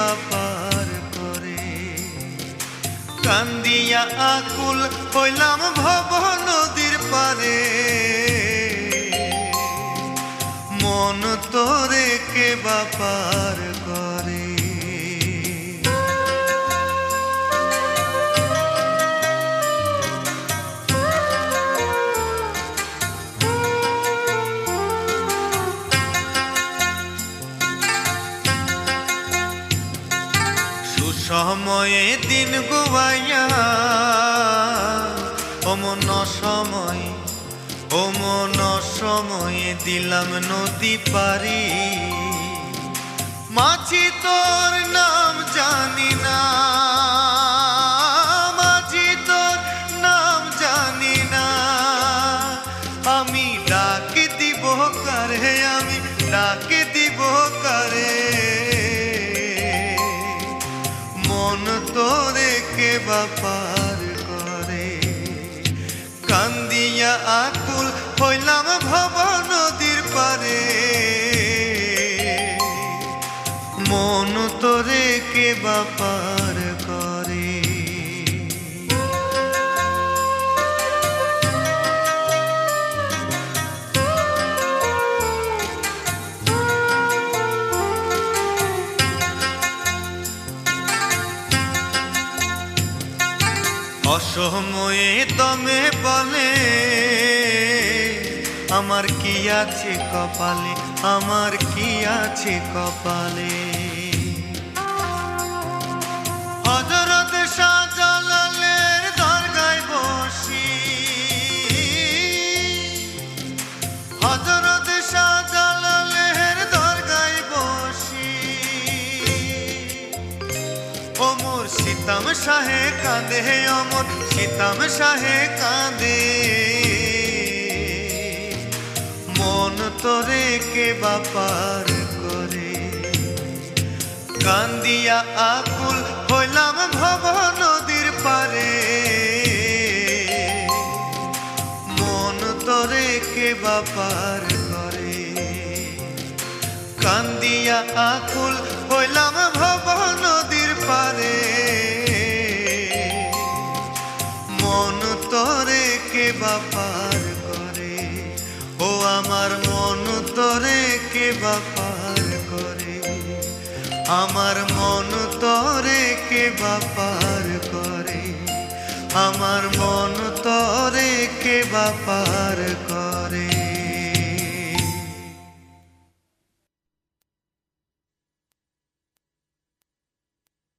বাপার করে। কান্দিয়া আকুল হইলাম ভব নদীর পারে, মন তোরে কে বাপার করে। সুসময়ে দিন গুবাইয়া অমন সময় অমন সময়ে দিলাম নদী পারি। মাঝি তোর নাম জানি না, মাঝি তোর নাম জানি না, আমি ডাক দিব কারে, আমি ডাক দিব কারে। মন তোরে কে বাপার করে। কান্দিয়া আকুল হইলাম ভব নদীর পারে, মন তোরে কে বাপার করে। অসময়ে দমে বলে আমার কি আছে কপালে, আমার কি আছে কপালে। হযরত শাহজালালের দরগায় বসি, হযরত শাহজালালের দরগায় বসি। ওমর সিতাম শাহে কাঁদে, অমর সিতাম শাহে কাঁদে। মন তোরে কে বাপার করে। কান্দিয়া আকুল হইলাম ভব নদীর পারে, মন তোরে কে বাপার করে। কান্দিয়া আকুল হইলাম ভব নদীর পারে, মন তোরে কে বাপার করে। ও আমার মন তোরে কে বাপার করে, আমার মন তোরে কে বাপার করে, আমার মন তোরে কে বাপার করে।